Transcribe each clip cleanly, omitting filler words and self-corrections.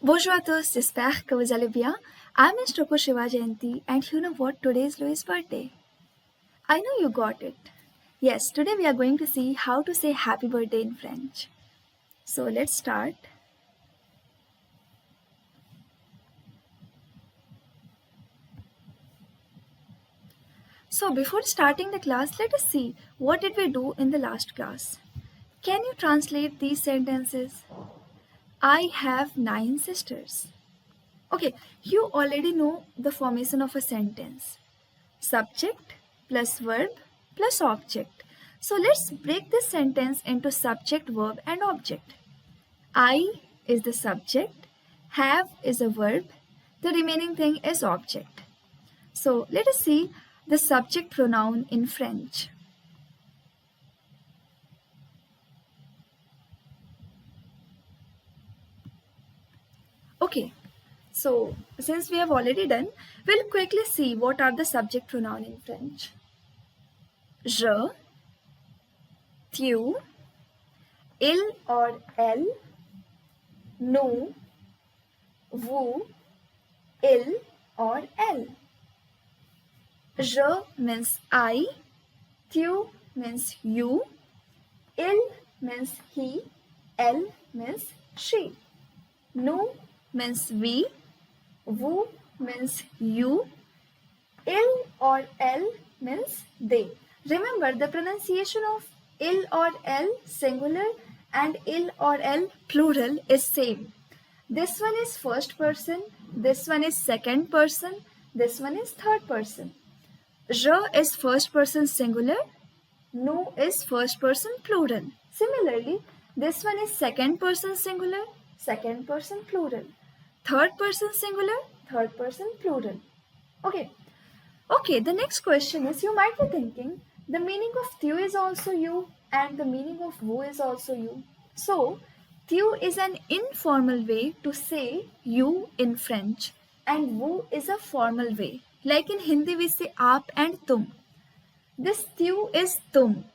Bonjour à tous, j'espère que vous allez bien. I'm Instrucko and you know what? Today is Louis' birthday. I know you got it. Yes, today we are going to see how to say happy birthday in French. So let's start. So before starting the class, let us see what did we do in the last class. Can you translate these sentences? I have 9 sisters. Okay, you already know the formation of a sentence. Subject plus verb plus object. So let's break this sentence into subject, verb and object. I is the subject, have is a verb, the remaining thing is object. So let us see the subject pronoun in French. Okay, so since we have already done, we'll quickly see what are the subject pronoun in French. Je, tu, il or elle, nous, vous, il or elle. Je means I, tu means you, il means he, elle means she. Nous means we, vous means you, il or elle means they. Remember the pronunciation of il or elle singular and il or elle plural is same. This one is first person, this one is second person, this one is third person. Je is first person singular, nous is first person plural. Similarly, this one is second person singular, second person plural. Third person singular, third person plural. Okay, the next question is, you might be thinking, the meaning of tu is also you and the meaning of vous is also you. So, tu is an informal way to say you in French and vous is a formal way. Like in Hindi we say aap and tum. This tu is tum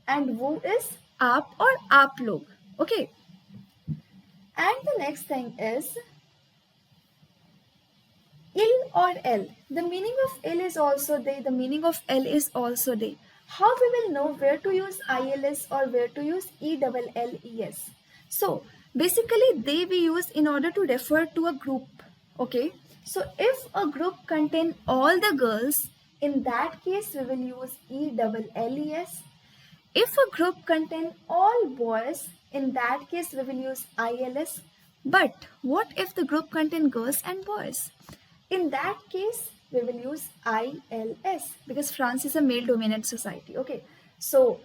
and vous is aap or aap log. Okay. And the next thing is il or elle. The meaning of il is also they, the meaning of elle is also they. How we will know where to use ILS or where to use ELLES? So basically they we use in order to refer to a group. Okay. So if a group contain all the girls, in that case we will use ELLES. If a group contain all boys, in that case we will use ILS. But what if the group contain girls and boys? In that case, we will use ILS because France is a male-dominant society. Okay, so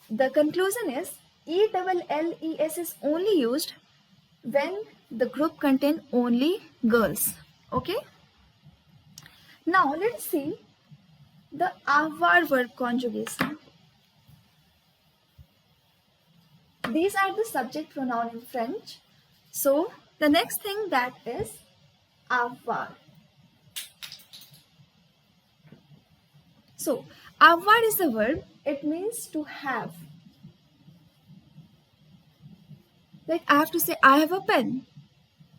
the conclusion is ELLES is only used when the group contain only girls. Okay. Now let's see the avoir verb conjugation. These are the subject pronoun in French. So the next thing that is avoir. So, avoir is the verb. It means to have. Like I have to say, I have a pen.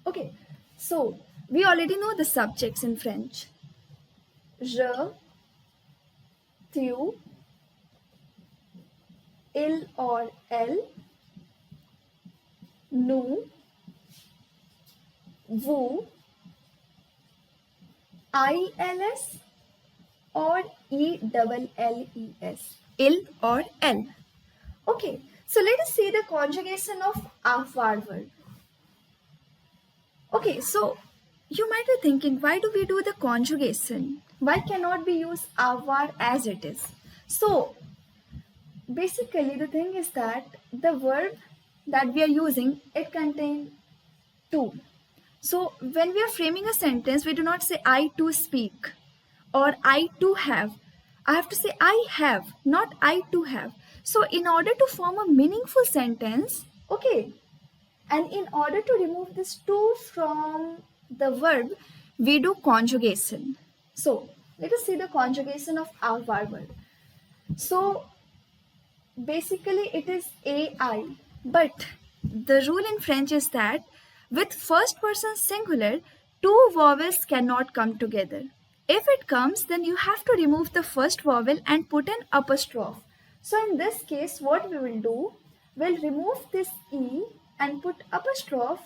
Okay, so we already know the subjects in French. Je, tu, il or elle, nous, vous, ILS or ELLES, il or elle. Okay, so let us see the conjugation of avoir verb. Okay, so you might be thinking, why do we do the conjugation? Why cannot we use avoir as it is? So basically the thing is that the verb that we are using, it contains to. So when we are framing a sentence, we do not say I too speak or I too have. I have to say I have, not I too have. So in order to form a meaningful sentence, okay, and in order to remove this to from the verb, we do conjugation. So let us see the conjugation of avoir verb. So basically it is AI, but the rule in French is that With first person singular, two vowels cannot come together. If it comes, then you have to remove the first vowel and put an apostrophe. So in this case, what we will do, we'll remove this E and put apostrophe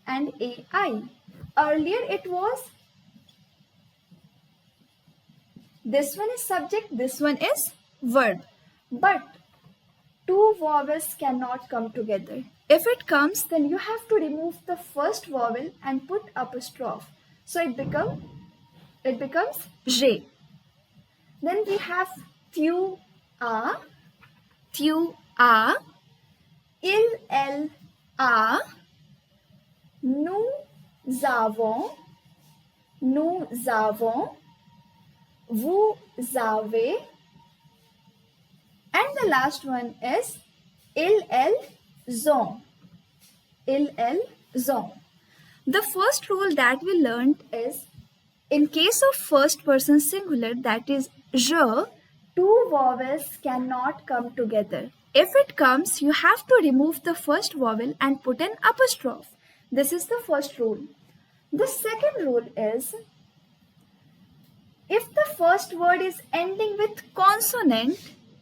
and AI. Earlier it was, this one is subject, this one is verb. But two vowels cannot come together. If it comes, then you have to remove the first vowel and put apostrophe. So it becomes J. Then we have tu a, il a, nous avons, vous avez, and the last one is ils ont. The first rule that we learned is, in case of first person singular, that is je, two vowels cannot come together. If it comes, you have to remove the first vowel and put an apostrophe. This is the first rule. The second rule is, if the first word is ending with consonant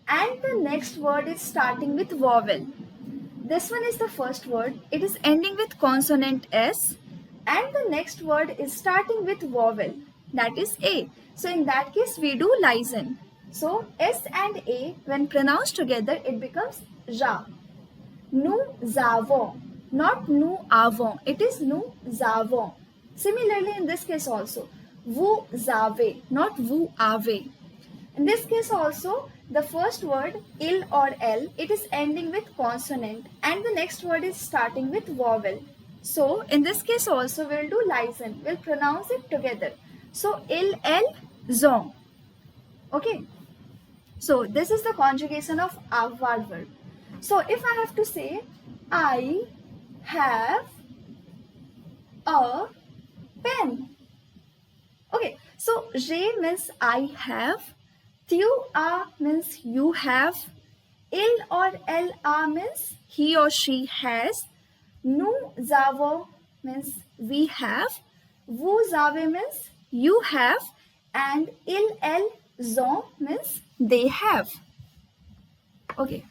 and the next word is starting with vowel. This one is the first word. It is ending with consonant S and the next word is starting with vowel, that is A. So in that case, we do listen. So S and A, when pronounced together, it becomes ja. Nous avons, not nous avons. It is nous avons. Similarly, in this case also, vous avez, not vous avez. In this case also, the first word, il or l, it is ending with consonant and the next word is starting with vowel. So, in this case also, we'll do listen. We'll pronounce it together. So, ils ont. Okay. So, this is the conjugation of avoir verb. So, if I have to say, I have a pen. Okay. So, j'ai means I have. Tu as means you have. Il or elle a means he or she has. Nous avons means we have. Vous avez means you have. And ils ont means they have. Okay.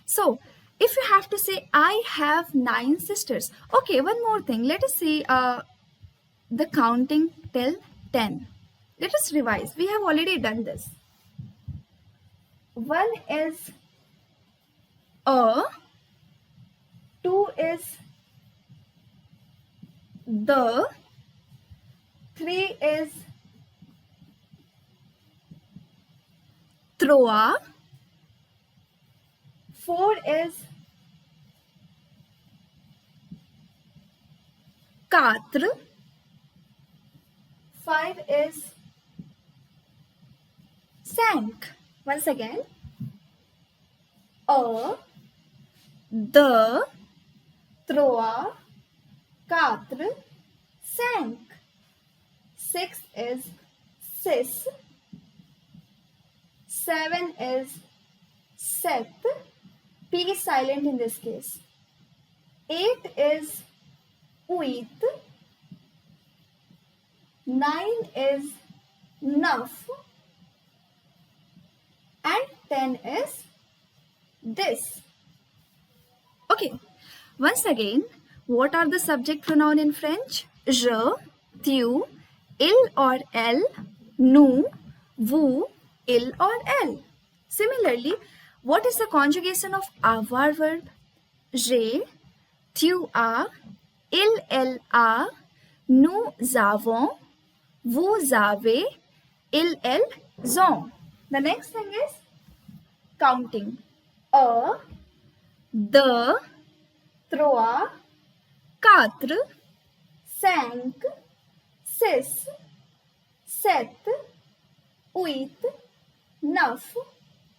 So, if you have to say, I have 9 sisters. Okay, one more thing. Let us see the counting till 10. Let us revise. We have already done this. 1 is a, 2 is the, 3 is trois, 4 is quatre, 5 is cinq. Once again, a, the, trois, quatre, cinq. 6 is six. 7 is sept. P is silent in this case. 8 is huit. 9 is neuf. And 10 is this. Okay. Once again, what are the subject pronoun in French? Je, tu, il or elle, nous, vous, il or elle. Similarly, what is the conjugation of avoir verb? J'ai, tu as, il, elle a, nous avons, vous avez, il, elles ont. The next thing is counting. A, the, trois, quatre, cinq, six, sept, huit, neuf,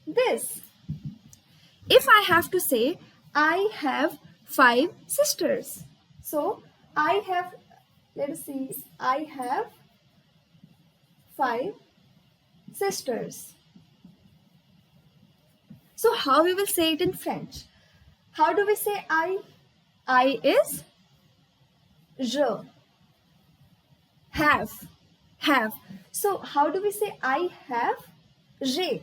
this. If I have to say, I have 5 sisters. So, I have, let us see, I have 5 sisters. So how we will say it in French? How do we say I? I is je. Have. So how do we say I have? J'ai.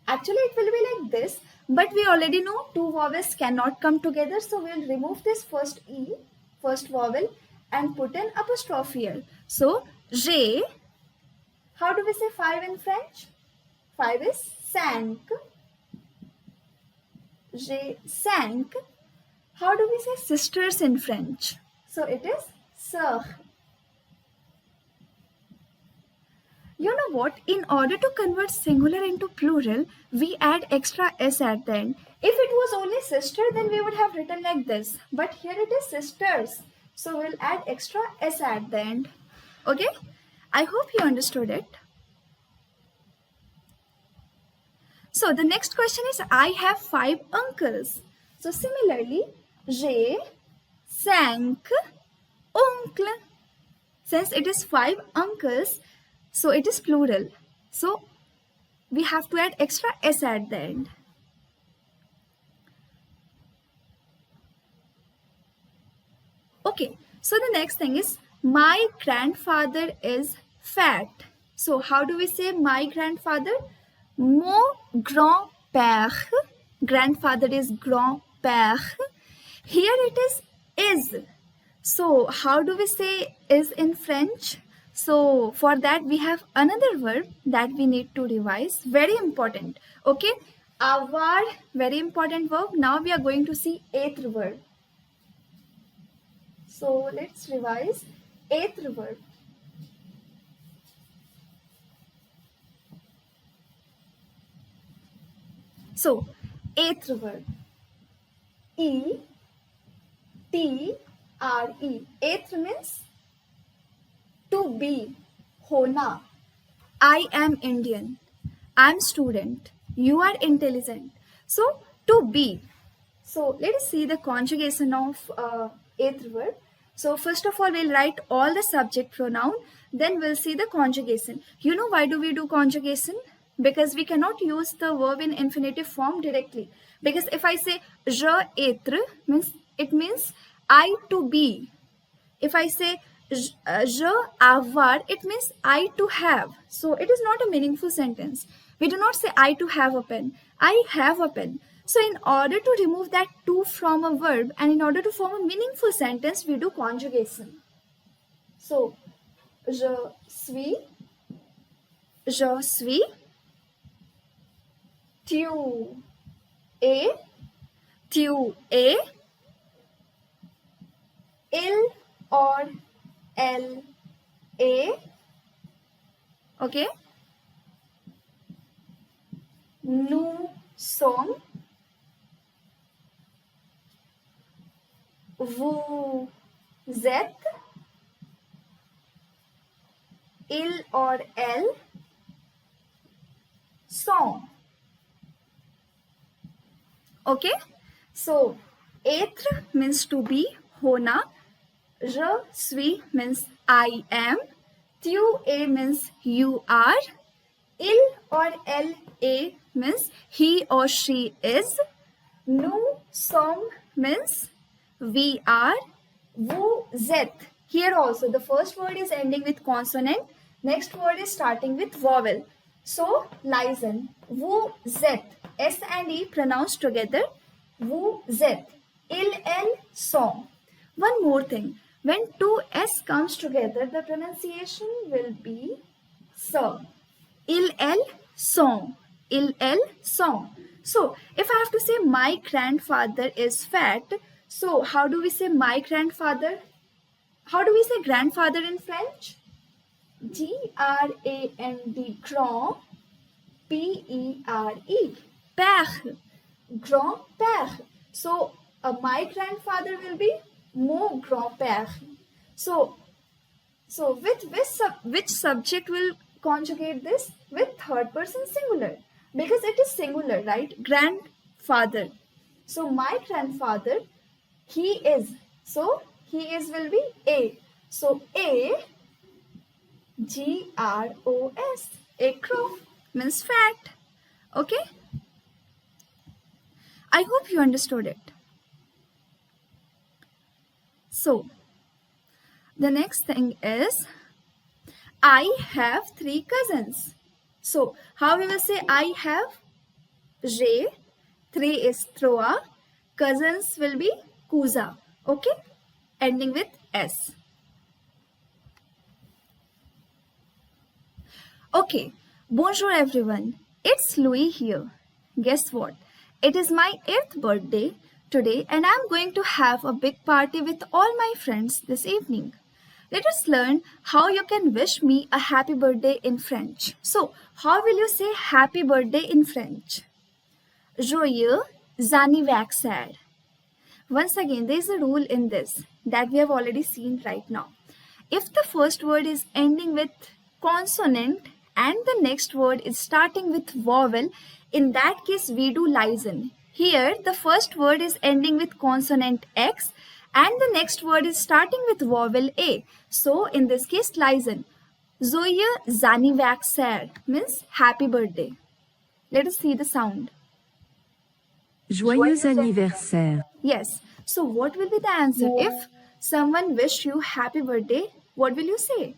Actually, it will be like this, but we already know two vowels cannot come together, so we'll remove this first E, first vowel, and put an apostrophe here. So, j'ai. How do we say 5 in French? 5 is cinq. J'ai cinq. How do we say sisters in French? So, it is sœurs. You know what? In order to convert singular into plural, we add extra s at the end. If it was only sister, then we would have written like this. But here it is sisters. So we'll add extra s at the end. Okay? I hope you understood it. So the next question is, I have 5 uncles. So similarly, j'ai 5 oncles. Since it is 5 uncles, so it is plural. So we have to add extra s at the end. Okay, so the next thing is, my grandfather is fat. So how do we say my grandfather? Mon grand-père. Grandfather is grand-père. Here it is. So how do we say is in French? So for that we have another verb that we need to revise. Very important. Okay. Avoir, very important verb. Now we are going to see être verb. So let's revise être verb. So être verb. E T R E. Être means to be, hona. I am Indian. I am student. You are intelligent. So to be. So let us see the conjugation of être verb. So first of all, we'll write all the subject pronoun. Then we'll see the conjugation. You know why do we do conjugation? Because we cannot use the verb in infinitive form directly. Because if I say je être, it means I to be. If I say je avoir, it means I to have. So it is not a meaningful sentence. We do not say I to have a pen. I have a pen. So in order to remove that to from a verb and in order to form a meaningful sentence, we do conjugation. So, je suis, tu es, il or elle est, okay? Nous sommes, vous êtes, il or elle sont. Okay? So, être means to be, hona. Je suis means I am. Tu es means you are. Il or elle est means he or she is. Nous sommes means we are. Vous êtes. Here also the first word is ending with consonant. Next word is starting with vowel. So listen. Vous êtes. S and E pronounced together. Vous êtes. Il, elle, sont. One more thing. When two S comes together, the pronunciation will be so. Il, elle, sont. Il, elle, sont. So, if I have to say my grandfather is fat, so how do we say my grandfather? How do we say grandfather in French? G-R-A-N-D, grand, P-E-R-E, père, grand-père. So, my grandfather will be mon grand-père. So with which subject will conjugate this? With third person singular. Because it is singular, right? Grandfather. So, my grandfather, he is. So, he is will be A. So, A, G-R-O-S. Acrof means fat. Okay? I hope you understood it. So, the next thing is, I have 3 cousins. So, how we will say I have? J'ai, 3 is trois, cousins will be cousin, okay? Ending with S. Okay, bonjour everyone. It's Louis here. Guess what? It is my 8th birthday today and I'm going to have a big party with all my friends this evening. Let us learn how you can wish me a happy birthday in French. So, how will you say happy birthday in French? Joyeux anniversaire. Once again, there is a rule in this that we have already seen right now. If the first word is ending with consonant and the next word is starting with vowel, in that case we do listen. Here, the first word is ending with consonant X and the next word is starting with vowel A. So, in this case, listen. Joyeux anniversaire means happy birthday. Let us see the sound. Joyeux anniversaire. Yes. So what will be the answer? If someone wish you happy birthday, what will you say?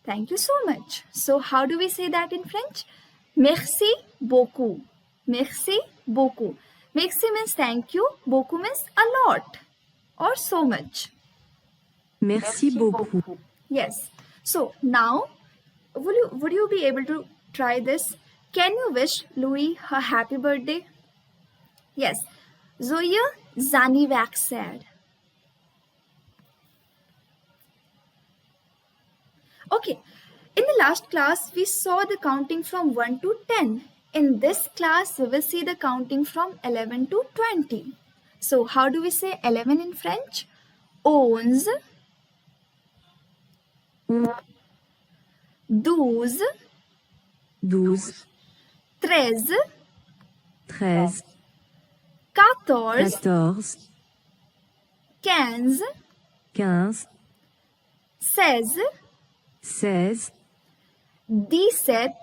Thank you so much. So how do we say that in French? Merci beaucoup. Merci beaucoup. Merci means thank you. Beaucoup means a lot or so much. Merci beaucoup. Yes. So now, would you be able to try this? Can you wish Louis a happy birthday? Yes. Joyeux anniversaire. Okay, in the last class, we saw the counting from 1 to 10. In this class, we will see the counting from 11 to 20. So, how do we say 11 in French? 11, 12, 12, 13, 13, 14, 14, 15, 15, 16, 16, 17, 17,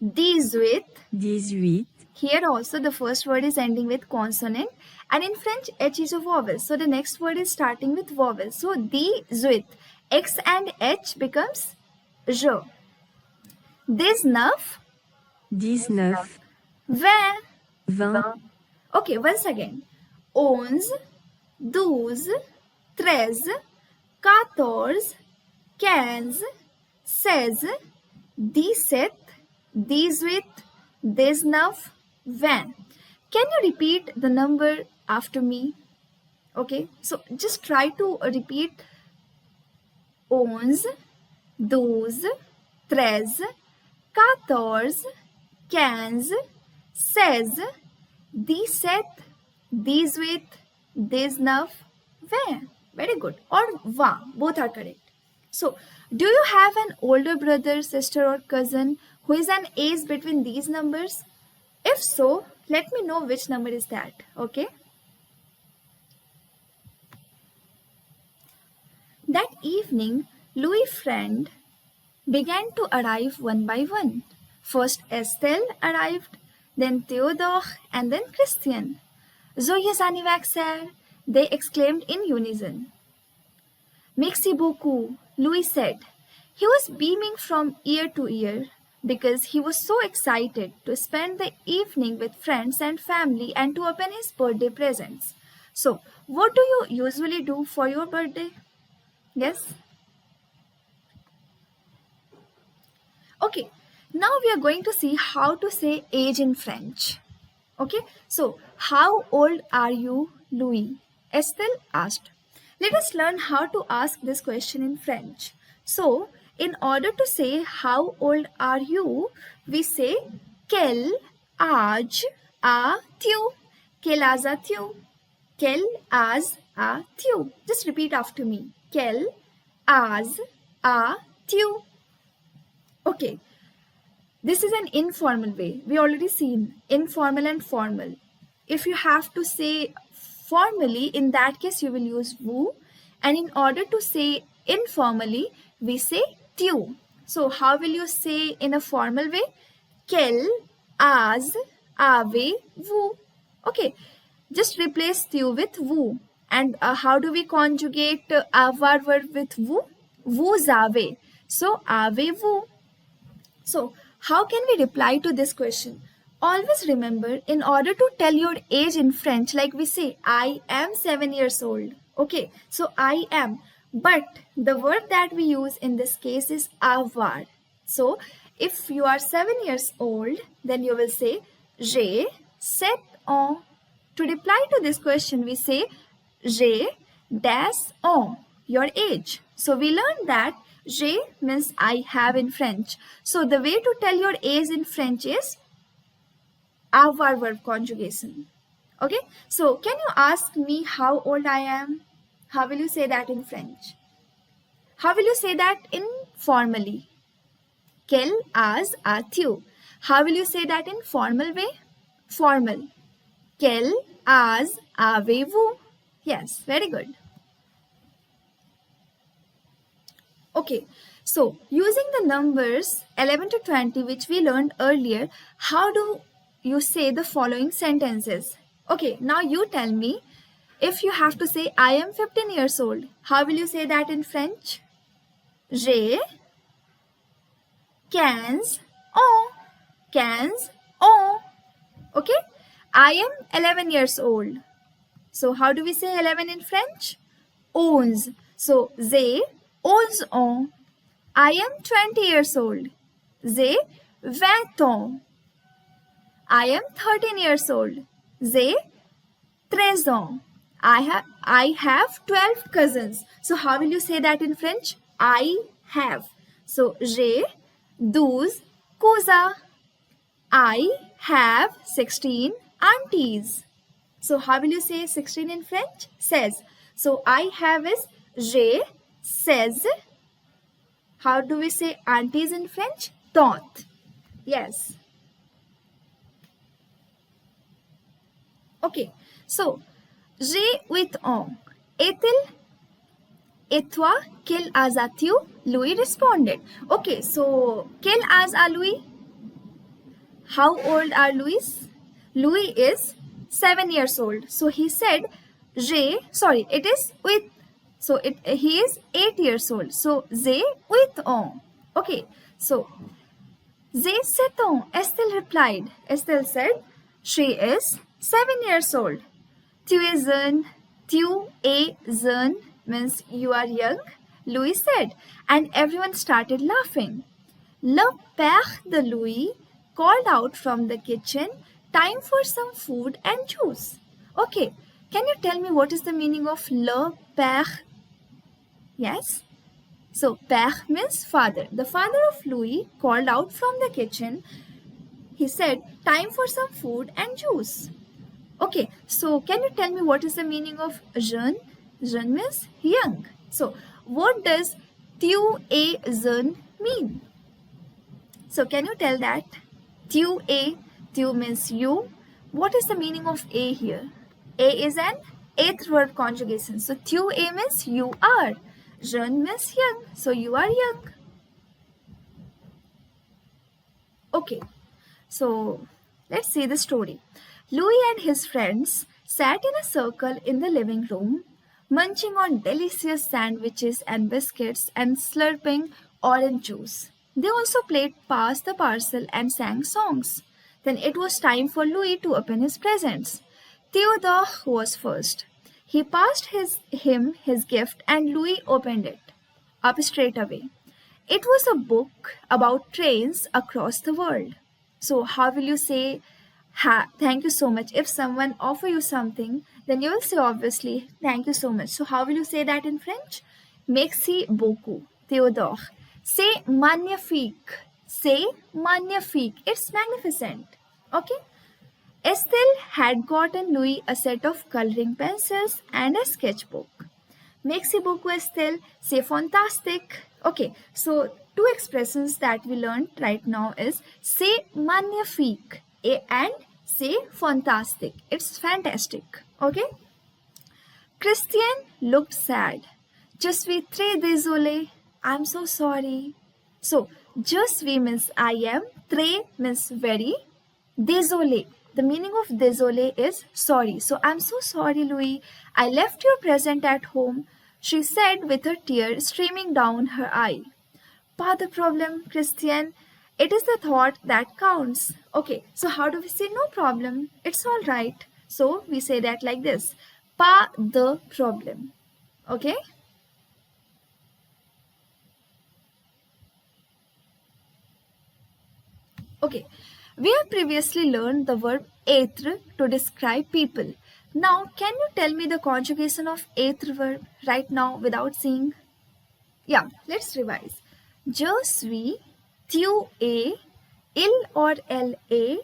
18. 18. Here also the first word is ending with consonant and in French H is a vowel. So the next word is starting with vowel. So 18. X and H becomes je. 19. 19, 20. 20, Okay, once again. 11, 12, 13, 14, 15, 16, 17, 18, 19, 20. Can you repeat the number after me? Okay, so just try to repeat 11, 12, 13, 14, 15, 16, 17, 18, 19, 20. Very good. Or 20. Both are correct. So, do you have an older brother, sister or cousin who is an age between these numbers? If so, let me know which number is that. Okay. That evening, Louis' friend began to arrive one by one. First Estelle arrived, then Theodore, and then Christian. Joyeux anniversaire, they exclaimed in unison. Merci beaucoup, Louis said. He was beaming from ear to ear because he was so excited to spend the evening with friends and family and to open his birthday presents. So, what do you usually do for your birthday? Yes? Okay, now we are going to see how to say age in French. Okay, so how old are you, Louis? Estelle asked. Let us learn how to ask this question in French. So, in order to say how old are you, we say quel âge as-tu? Quel âge as-tu? Quel âge as-tu? Just repeat after me. Quel âge as-tu? Okay. This is an informal way. We already seen informal and formal. If you have to say formally, in that case you will use vous. And in order to say informally, we say tu. So how will you say in a formal way? Quel âge Avez-vous. Okay, just replace tu with vous. And how do we conjugate avoir verb with vous? Vous avez. So, avez-vous. So, how can we reply to this question? Always remember, in order to tell your age in French, like we say, I am 7 years old. Okay, so I am. But the verb that we use in this case is avoir. So, if you are 7 years old, then you will say, j'ai 7 ans. To reply to this question, we say, j'ai des ans, your age. So, we learned that j'ai means I have in French. So the way to tell your age in French is avoir verb conjugation. Okay, so can you ask me how old I am? How will you say that in French? How will you say that informally? Quel âge as-tu? How will you say that in formal way? Formal. Quel âge avez-vous? Yes, very good. Okay, so using the numbers 11 to 20 which we learned earlier, how do you say the following sentences? Okay, now you tell me, if you have to say I am 15 years old, how will you say that in French? J'ai 15 ans. 15 ans. Okay, I am 11 years old. So how do we say 11 in French? 11. So j'ai 11 ans. I am 20 years old. J'ai 20 ans. I am 13 years old. J'ai 13 ans. I have 12 cousins. So how will you say that in French? I have. So j'ai 12 cousins. I have 16 aunties. So how will you say 16 in French? 16. So I have is j'ai 16. How do we say aunties in French? Tante. Yes. Okay. So, j'ai 8 ans. Et-il? Et toi, quel âge as-tu? Louis responded. Okay, so, quel âge a Louis? How old are Louis? Louis is 7 years old. So, he said, it is 8. So, he is 8 years old. So, j'ai 8 ans. Okay, so, j'ai 7 ans, Estelle replied. Estelle said, she is 7 years old. Tu es jeune. Tu es jeune means you are young, Louis said. And everyone started laughing. Le père de Louis called out from the kitchen, time for some food and juice. Okay, can you tell me what is the meaning of le père? Yes? So, père means father. The father of Louis called out from the kitchen. He said, time for some food and juice. Okay, so can you tell me what is the meaning of jeune? Jeune means young. So, what does tu es jeune mean? So, can you tell that? Tu means you. What is the meaning of a here? A is an eighth word conjugation. So, tu es means you are. Jeune means young. So, you are young. Okay, so let's see the story. Louis and his friends sat in a circle in the living room, munching on delicious sandwiches and biscuits and slurping orange juice. They also played Pass the Parcel and sang songs. Then it was time for Louis to open his presents. Theodore was first. He passed him his gift and Louis opened it up straight away. It was a book about trains across the world. So how will you say thank you so much? If someone offer you something, then you will say obviously thank you so much. So how will you say that in French? Merci beaucoup, Theodore. Say magnifique. Say magnifique. It's magnificent. Okay? Estelle had gotten Louis a set of coloring pencils and a sketchbook. Merci beaucoup, Estelle. C'est fantastique. Okay, so two expressions that we learned right now is c'est magnifique and c'est fantastique. It's fantastic. Okay? Christian looked sad. Je suis très désolé. I'm so sorry. So, je suis means I am. Très means very. Désolé The meaning of désolé is sorry. So I'm so sorry, Louis. I left your present at home, she said with a tear streaming down her eye. Pas the problem, Christian. It is the thought that counts. Okay, so how do we say no problem? It's all right. So we say that like this. Pas the problem. Okay? Okay, we have previously learned the verb être to describe people. Now, can you tell me the conjugation of être verb right now without seeing? Yeah, let's revise. Je suis, tu es, il or elle est,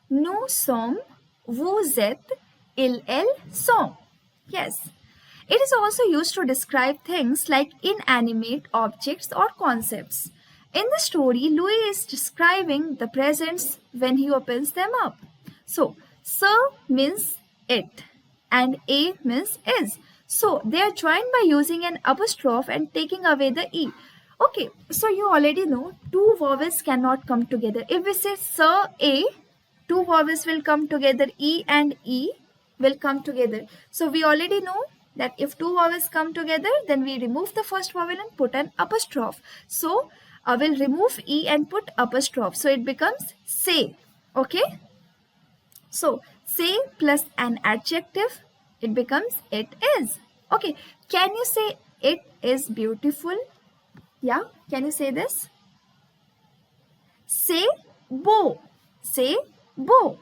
nous sommes, vous êtes, ils, elles sont. Yes. It is also used to describe things like inanimate objects or concepts. In the story, Louis is describing the presents when he opens them up. So, "ce" means it and "a" means is. So, they are joined by using an apostrophe and taking away the "e". Okay, so you already know two vowels cannot come together. If we say "ce", "a", two vowels will come together, "e" and "e" will come together. So, we already know that if two vowels come together, then we remove the first vowel and put an apostrophe. So, I will remove E and put apostrophe. So, it becomes say. Okay? So, say plus an adjective, it becomes it is. Okay. Can you say it is beautiful? Yeah? Can you say this? Say beau. Say beau.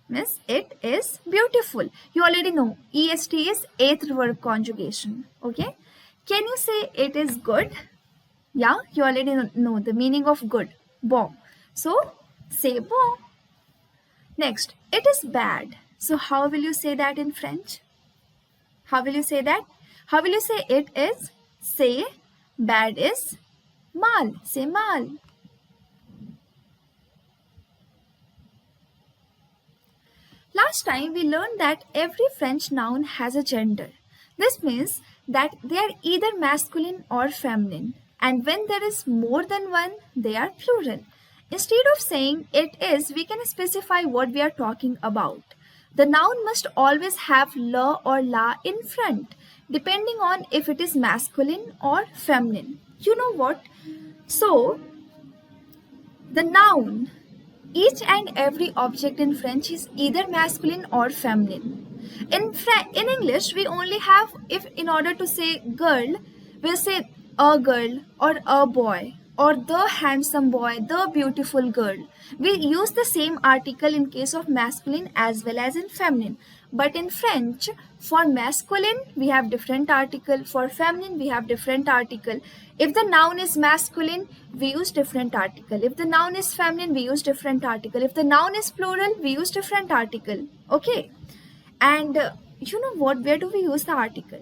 Means it is beautiful. You already know est is eighth verb conjugation. Okay. Can you say it is good? Yeah, you already know the meaning of good. Bon. So say bon. Next, it is bad. So how will you say that in French? How will you say that? How will you say it is? Say bad is mal. Say mal. Last time we learned that every French noun has a gender. This means that they are either masculine or feminine, and when there is more than one, they are plural. Instead of saying it is, we can specify what we are talking about. The noun must always have la or la in front, depending on if it is masculine or feminine. You know what? So, the noun, each and every object in French is either masculine or feminine. In English, we only have, if in order to say girl, we'll say a girl or a boy or the handsome boy, the beautiful girl. We use the same article in case of masculine as well as in feminine. But in French, for masculine, we have different article. For feminine, we have different article. If the noun is masculine, we use different article. If the noun is feminine, we use different article. If the noun is plural, we use different article. Okay. And you know what? Where do we use the article?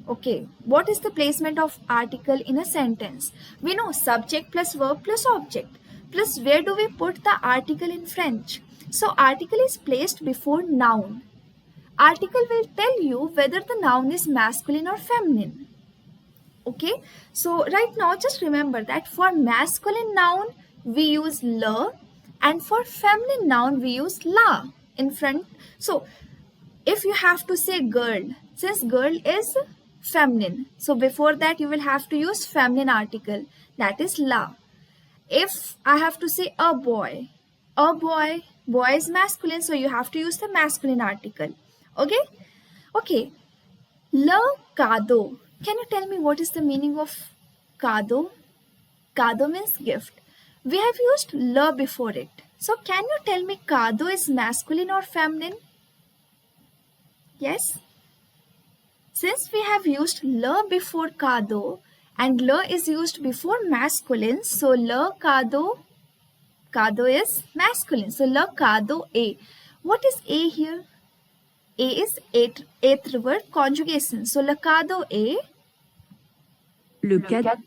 Okay. What is the placement of article in a sentence? We know subject plus verb plus object. Plus where do we put the article in French? So article is placed before noun. Article will tell you whether the noun is masculine or feminine. Okay, so right now just remember that for masculine noun we use le, and for feminine noun we use la in front. So if you have to say girl, since girl is feminine, so before that you will have to use feminine article, that is la. If I have to say a boy, boy is masculine, so you have to use the masculine article. Okay. Le cadeau. Can you tell me what is the meaning of cadeau? Cadeau means gift. We have used le before it. So can you tell me cadeau is masculine or feminine? Yes? Since we have used le before cadeau and le is used before masculine, so le cadeau is masculine. So le cadeau a. What is a here? A is eighth word conjugation. So le cadeau a. Le cadeau.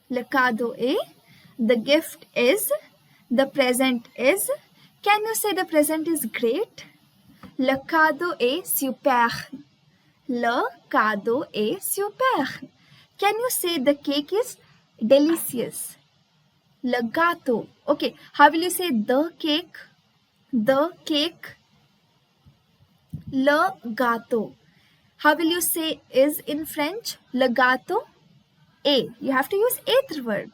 Le cadeau est, the gift is, the present is. Can you say the present is great? Le cadeau est super. Le cadeau est super. Can you say the cake is delicious? Le gâteau. Okay, how will you say the cake? The cake Le gâteau. How will you say is in French? Le gâteau. A. You have to use eighth verb.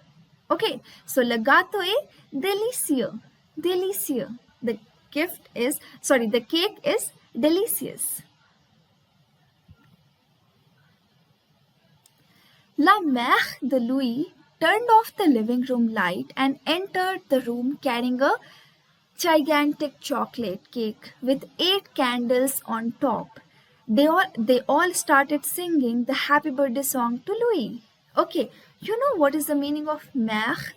Okay. So le gâteau est délicieux. Délicieux. The the cake is delicious. La mère de Louis turned off the living room light and entered the room carrying a gigantic chocolate cake with 8 candles on top. They all started singing the happy birthday song to Louis. Okay, you know what is the meaning of mère?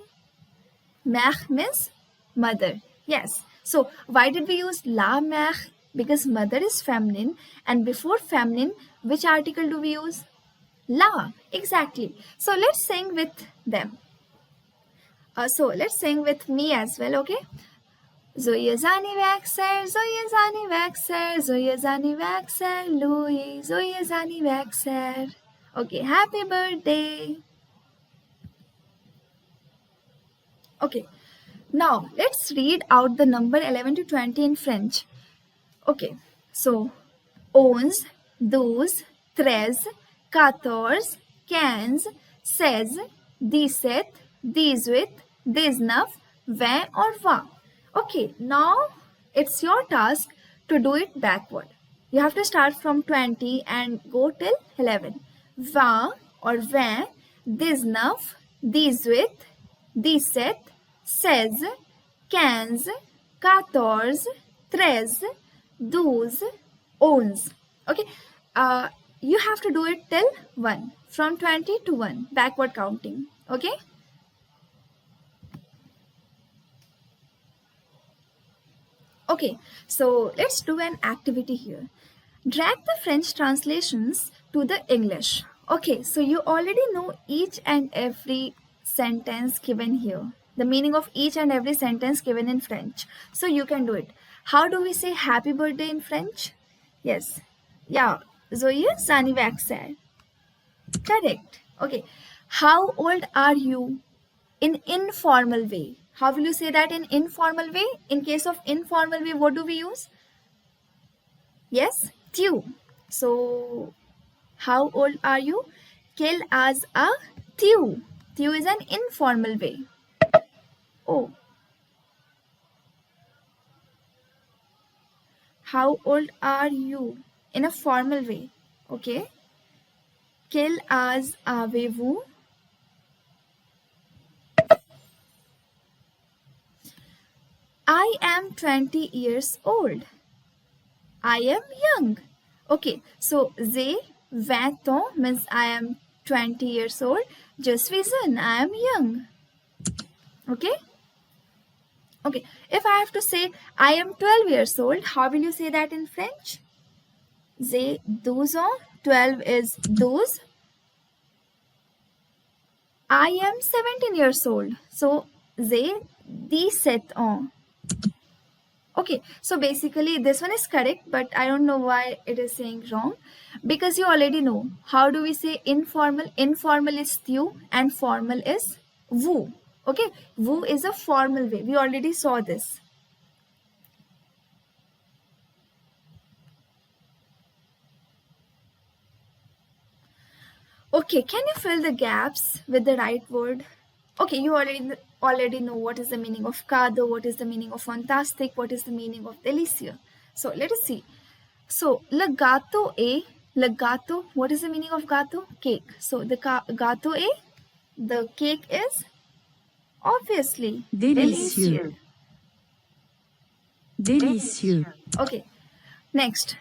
Mère means mother. Yes. So why did we use la mère? Because mother is feminine, and before feminine, which article do we use? La. Exactly. So let's sing with them. So let's sing with me as well, okay? Joyeux anniversaire, joyeux anniversaire, joyeux anniversaire, Louis, joyeux anniversaire. Okay, happy birthday. Okay, now let's read out the number 11 to 20 in French. Okay, so 11, 12, 13, 14, 15, 16, 17, 18, 19, 20 or 20. Okay, now it's your task to do it backward. You have to start from 20 and go till 11. 20 or 20, 19, 18, 17, 16, 15, 14, 13, 12, 11. Okay, you have to do it till 1, from 20 to 1, backward counting. Okay. Okay, so let's do an activity here. Drag the French translations to the English. Okay, so you already know each and every sentence given here, the meaning of each and every sentence given in French. So you can do it. How do we say happy birthday in French? Yes. Yeah. Joyeux anniversaire. Correct. Okay. How old are you? In informal way. How will you say that in informal way? In case of informal way, what do we use? Yes, tu. So, how old are you? Quel âge as-tu? Tu is an informal way. Oh. How old are you? In a formal way. Okay. Quel âge avez-vous? I am 20 years old. I am young. Okay, so j'ai 20 ans means I am 20 years old. Je suis jeune, I am young. Okay? Okay, if I have to say I am 12 years old, how will you say that in French? J'ai 12 ans. 12 is 12. I am 17 years old. So, j'ai 17 ans. Okay, so basically this one is correct, but I don't know why it is saying wrong, because you already know. How do we say informal? Informal is tu and formal is vous. Okay, vous is a formal way. We already saw this. Okay, can you fill the gaps with the right word? Okay, you already know what is the meaning of cadeau, what is the meaning of fantastic, what is the meaning of délicieux. So let us see. So le gâteau, what is the meaning of gâteau? Cake. So the gâteau est, the cake is obviously Délicieux. Délicieux. Okay, next.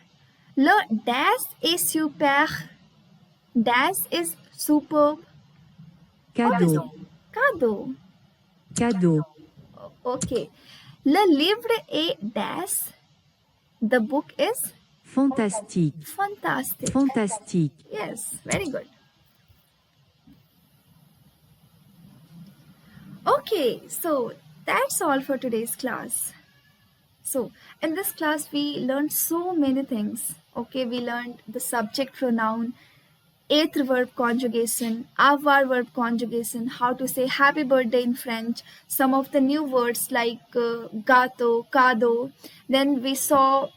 Le dash est super. Dash is superb. Cadeau. Cadeau. Cadeau. Okay. Le livre est dash. The book is Fantastique. fantastic. Fantastique. Yes, very good. Okay, so that's all for today's class. So in this class we learned so many things. Okay, we learned the subject pronoun, eighth verb conjugation, avoir verb conjugation, how to say happy birthday in French, some of the new words like gâteau, cadeau. Then we saw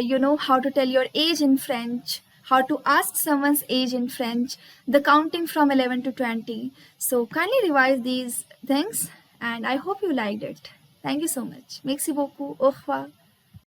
you know how to tell your age in French, how to ask someone's age in French, the counting from 11 to 20. So kindly revise these things and I hope you liked it. Thank you so much. Merci beaucoup. Au revoir.